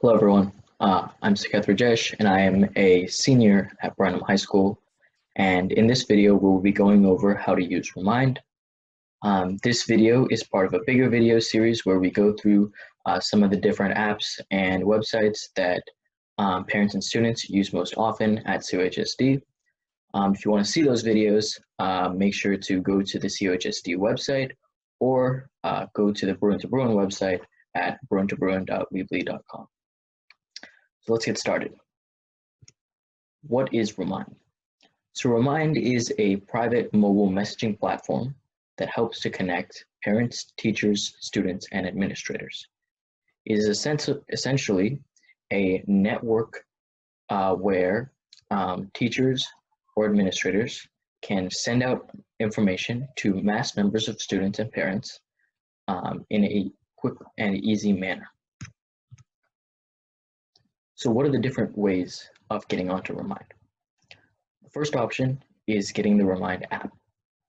Hello, everyone. I'm Saketh Rajesh, and I am a senior at Bruin High School. And in this video, we'll be going over how to use Remind. This video is part of a bigger video series where we go through some of the different apps and websites that parents and students use most often at COHSD. If you want to see those videos, make sure to go to the COHSD website or go to the Bruin to Bruin website at bruintobruin.weebly.com. So let's get started. What is Remind? So Remind is a private mobile messaging platform that helps to connect parents, teachers, students, and administrators. It is essentially a network where teachers or administrators can send out information to mass numbers of students and parents in a quick and easy manner. So what are the different ways of getting onto Remind? The first option is getting the Remind app.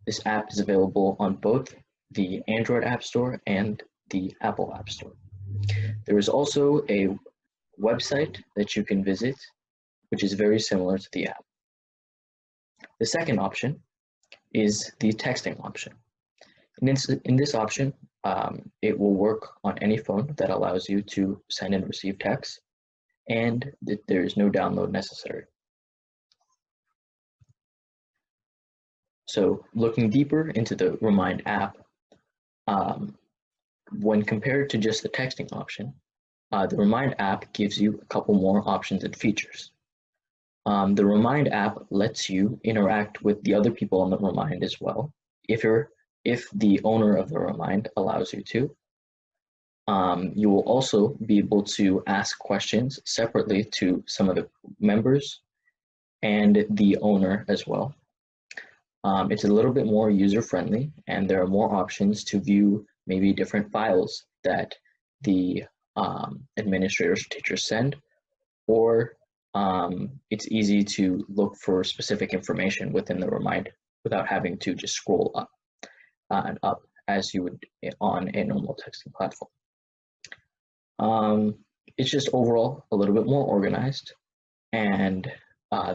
This app is available on both the Android App Store and the Apple App Store. There is also a website that you can visit, which is very similar to the app. The second option is the texting option. In this option, it will work on any phone that allows you to send and receive text, and there is no download necessary. So looking deeper into the Remind app, when compared to just the texting option, the Remind app gives you a couple more options and features. The Remind app lets you interact with the other people on the Remind as well, if the owner of the Remind allows you to. You will also be able to ask questions separately to some of the members and the owner as well. It's a little bit more user-friendly, and there are more options to view maybe different files that the administrators or teachers send, or it's easy to look for specific information within the Remind without having to just scroll up and up as you would on a normal texting platform. It's just overall a little bit more organized, and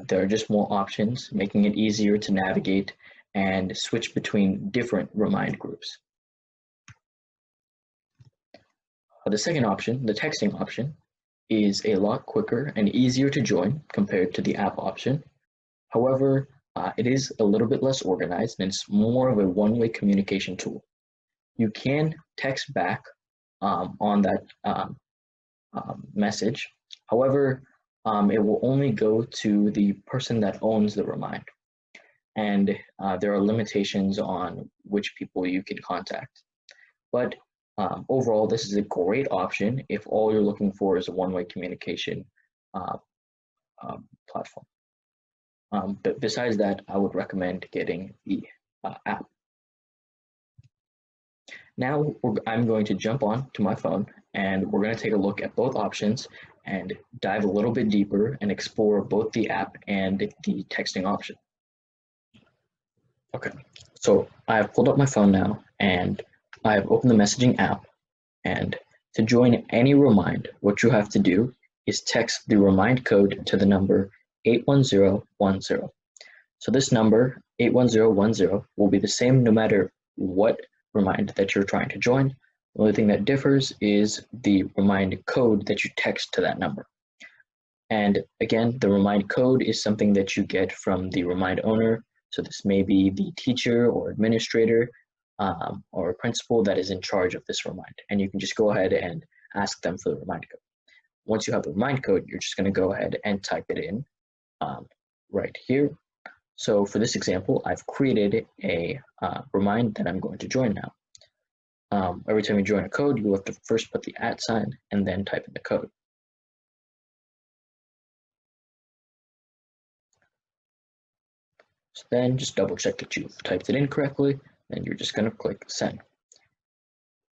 there are just more options, making it easier to navigate and switch between different Remind groups. The second option, the texting option, is a lot quicker and easier to join compared to the app option. However, it is a little bit less organized, and it's more of a one-way communication tool. You can text back on that message. However, it will only go to the person that owns the Remind, and there are limitations on which people you can contact. But overall, this is a great option if all you're looking for is a one-way communication platform. But besides that, I would recommend getting the app. Now I'm going to jump on to my phone, and we're going to take a look at both options and dive a little bit deeper and explore both the app and the texting option. Okay, so I've pulled up my phone now, and I've opened the messaging app, and to join any Remind, what you have to do is text the Remind code to the number 81010. So this number, 81010, will be the same no matter what Remind that you're trying to join. The only thing that differs is the Remind code that you text to that number. And again, the Remind code is something that you get from the Remind owner. So this may be the teacher or administrator or a principal that is in charge of this Remind. And you can just go ahead and ask them for the Remind code. Once you have the Remind code, you're just going to go ahead and type it in right here. So for this example, I've created a Remind that I'm going to join now. Every time you join a code, you have to first put the @ sign and then type in the code. So then just double check that you've typed it in correctly, and you're just going to click send.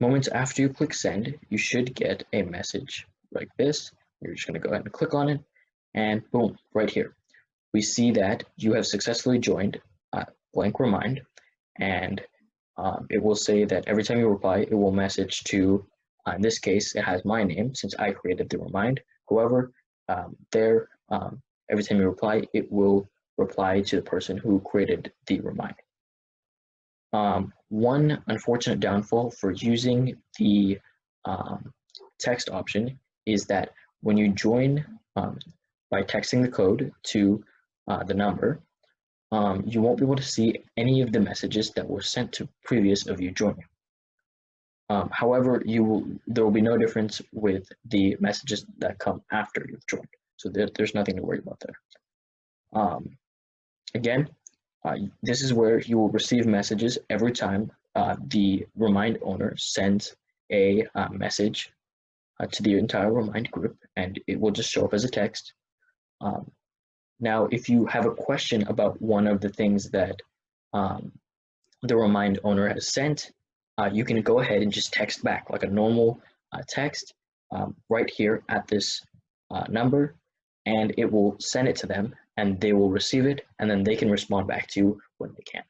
Moments after you click send, you should get a message like this. You're just going to go ahead and click on it, and boom, right here. We see that you have successfully joined blank Remind, and it will say that every time you reply, it will message to In this case, it has my name since I created the remind. However, every time you reply, it will reply to the person who created the remind. One unfortunate downfall for using the text option is that when you join by texting the code to the number, you won't be able to see any of the messages that were sent to previous of you joining. However, there will be no difference with the messages that come after you've joined. So there's nothing to worry about there. Again, this is where you will receive messages every time the remind owner sends a message to the entire remind group, and it will just show up as a text. Now, if you have a question about one of the things that the remind owner has sent, you can go ahead and just text back like a normal text right here at this number, and it will send it to them, and they will receive it, and then they can respond back to you when they can.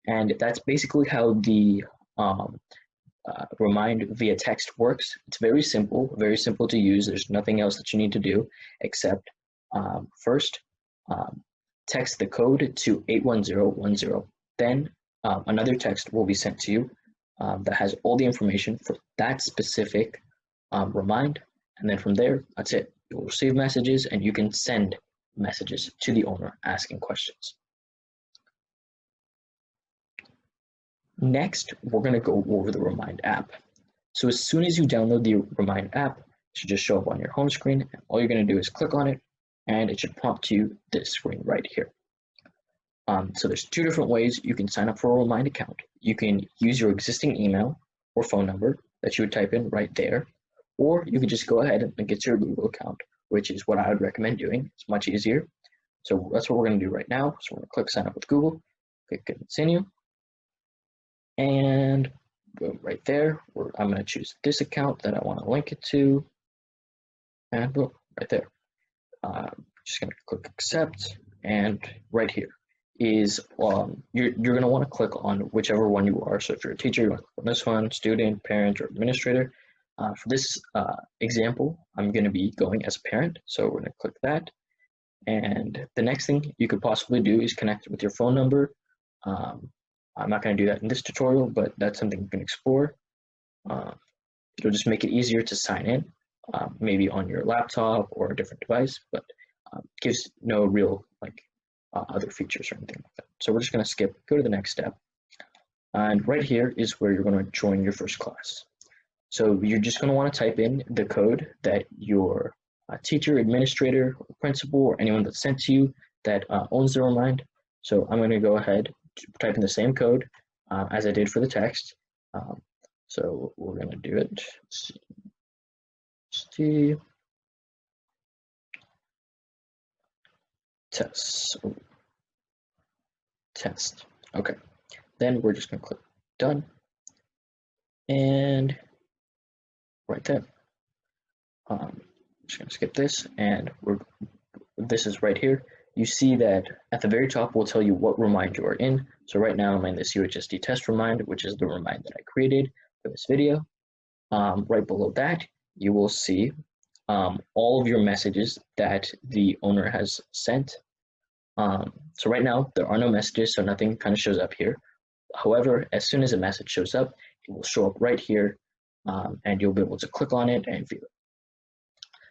And that's basically how the remind via text works. It's very simple to use. There's nothing else that you need to do except first text the code to 81010. Then another text will be sent to you that has all the information for that specific remind, and then from there, that's it. You'll receive messages, and you can send messages to the owner asking questions. Next, we're going to go over the Remind app. So as soon as you download the Remind app, it should just show up on your home screen, and all you're going to do is click on it, and it should prompt you this screen right here. So there's two different ways you can sign up for a Remind account. You can use your existing email or phone number that you would type in right there, or you could just go ahead and get your Google account, which is what I would recommend doing. It's much easier. So that's what we're going to do right now. So we're going to click sign up with Google, click continue, and boom, right there, I'm going to choose this account that I want to link it to, and boom, right there. Just going to click accept, and right here is you're going to want to click on whichever one you are. So if you're a teacher, you want to click on this one, student, parent, or administrator. For this example, I'm going to be going as a parent, so we're going to click that. And the next thing you could possibly do is connect with your phone number. I'm not going to do that in this tutorial, but that's something you can explore. It'll just make it easier to sign in, maybe on your laptop or a different device, but gives no real other features or anything like that. So we're just going to go to the next step. And right here is where you're going to join your first class. So you're just going to want to type in the code that your teacher, administrator, or principal, or anyone that's sent to you that owns the Remind. So I'm going to go ahead to type in the same code as I did for the text. So we're going to do it. Let's see. Test. Okay. Then we're just going to click done. And right there. I'm just going to skip this, and this is right here. You see that at the very top will tell you what remind you are in. So right now I'm in this UHSD test remind, which is the remind that I created for this video. Right below that, you will see all of your messages that the owner has sent. So right now there are no messages, so nothing kind of shows up here. However, as soon as a message shows up, it will show up right here, and you'll be able to click on it and view it.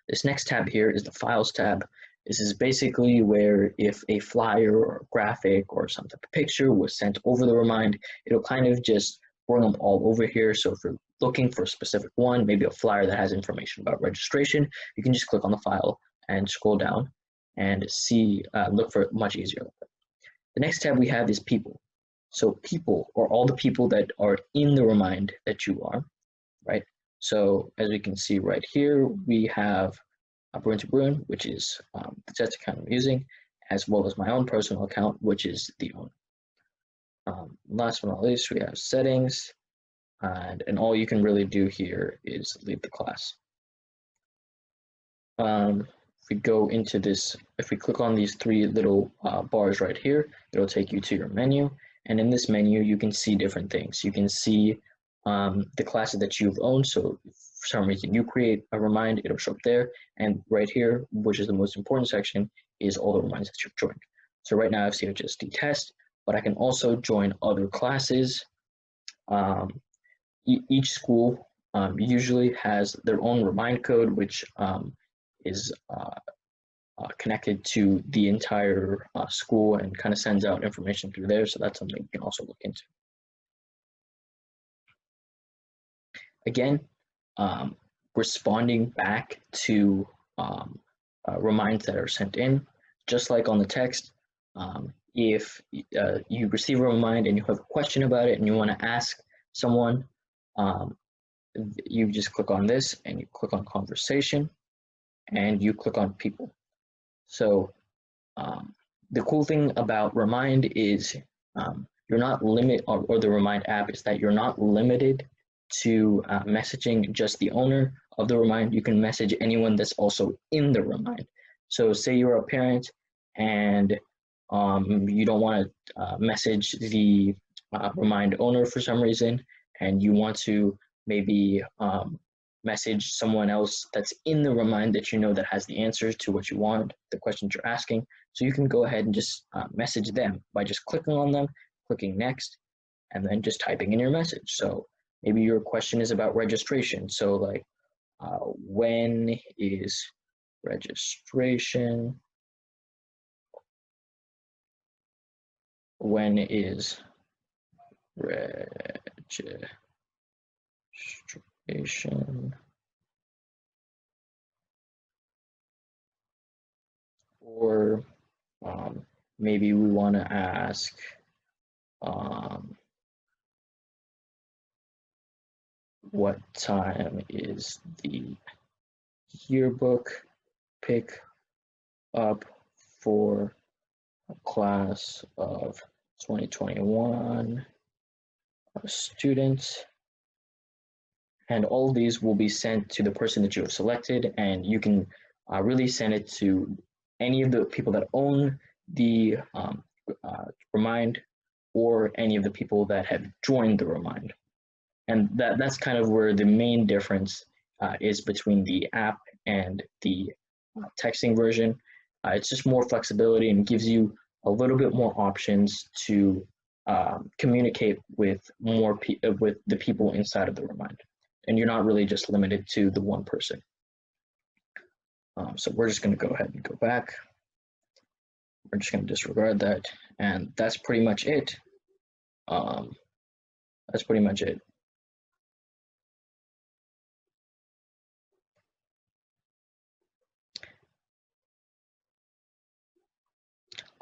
This next tab here is the Files tab. This is basically where if a flyer or a graphic or some type of picture was sent over the remind, it'll kind of just bring them all over here. So if you're looking for a specific one, maybe a flyer that has information about registration, you can just click on the file and scroll down and see, look for it much easier. The next tab we have is People. So people are all the people that are in the remind that you are, right? So as we can see right here, we have Bruin, which is the test account I'm using, as well as my own personal account, which is the owner. Last but not least, we have settings, and all you can really do here is leave the class. If we go into this, if we click on these three little bars right here, it'll take you to your menu. And in this menu, you can see different things. You can see the classes that you've owned. So if for some reason you create a remind, it'll show up there. And right here, which is the most important section, is all the reminds that you've joined. So right now I've CHSD test, but I can also join other classes. Each school usually has their own remind code, which is connected to the entire school and kind of sends out information through there. So that's something you can also look into. Again, responding back to reminds that are sent in, just like on the text. If you receive a remind and you have a question about it and you want to ask someone, you just click on this and you click on conversation and you click on people. So the cool thing about Remind is you're not limited, or the Remind app is that you're not limited to messaging just the owner of the Remind. You can message anyone that's also in the Remind. So say you're a parent and you don't want to message the Remind owner for some reason, and you want to maybe message someone else that's in the Remind that you know that has the answers to what you want, the questions you're asking. So you can go ahead and just message them by just clicking on them, clicking next, and then just typing in your message. So maybe your question is about registration. So like, when is registration? When is registration? Or maybe we want to ask what time is the yearbook pick up for a class of 2021 students? And all of these will be sent to the person that you have selected, and you can really send it to any of the people that own the Remind, or any of the people that have joined the Remind. And that's kind of where the main difference is between the app and the texting version. It's just more flexibility and gives you a little bit more options to communicate with with the people inside of the Remind. And you're not really just limited to the one person. So we're just going to go ahead and go back. We're just going to disregard that. And that's pretty much it. That's pretty much it.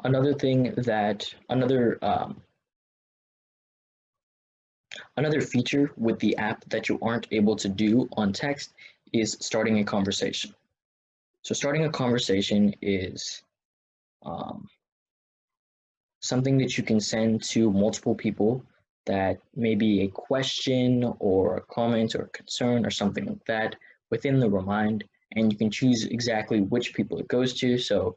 Another thing that, another feature with the app that you aren't able to do on text is starting a conversation. So starting a conversation is something that you can send to multiple people that may be a question or a comment or a concern or something like that within the Remind, and you can choose exactly which people it goes to. So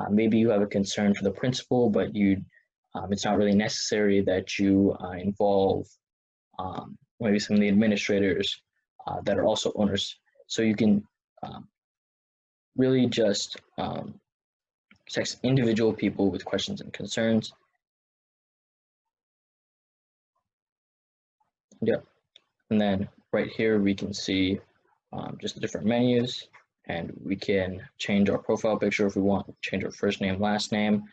maybe you have a concern for the principal, but it's not really necessary that you involve maybe some of the administrators that are also owners. So you can really just text individual people with questions and concerns. Yep. And then right here we can see just the different menus, and we can change our profile picture if we want, change our first name, last name.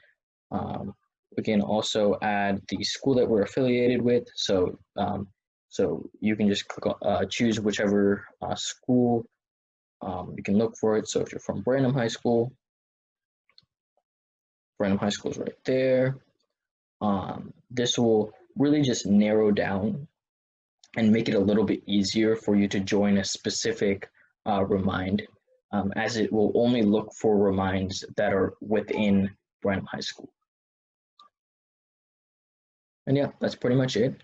We can also add the school that we're affiliated with. So so you can just click choose whichever school you can look for it. So if you're from Branham High School, Branham High School is right there. This will really just narrow down and make it a little bit easier for you to join a specific Remind, as it will only look for reminds that are within Branham High School. And yeah, that's pretty much it.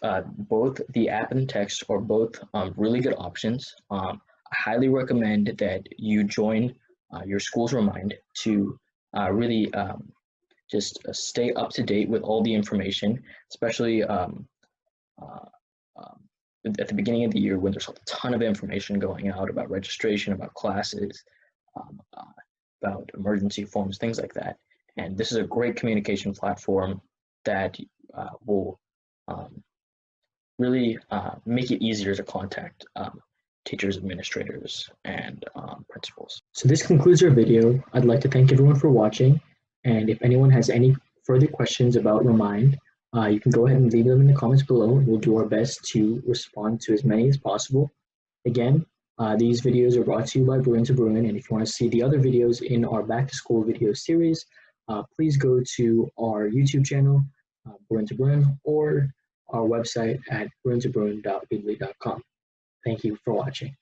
Both the app and text are both really good options. I highly recommend that you join your school's Remind to really just stay up to date with all the information, especially um, at the beginning of the year when there's a ton of information going out about registration, about classes, about emergency forms, things like that. And this is a great communication platform that will really make it easier to contact teachers, administrators, and principals. So this concludes our video. I'd like to thank everyone for watching. And if anyone has any further questions about Remind, you can go ahead and leave them in the comments below. We'll do our best to respond to as many as possible. Again, these videos are brought to you by Bruin, and if you want to see the other videos in our back to school video series, please go to our YouTube channel, Bruin, or our website at bruintobruin.feedly.com. Thank you for watching.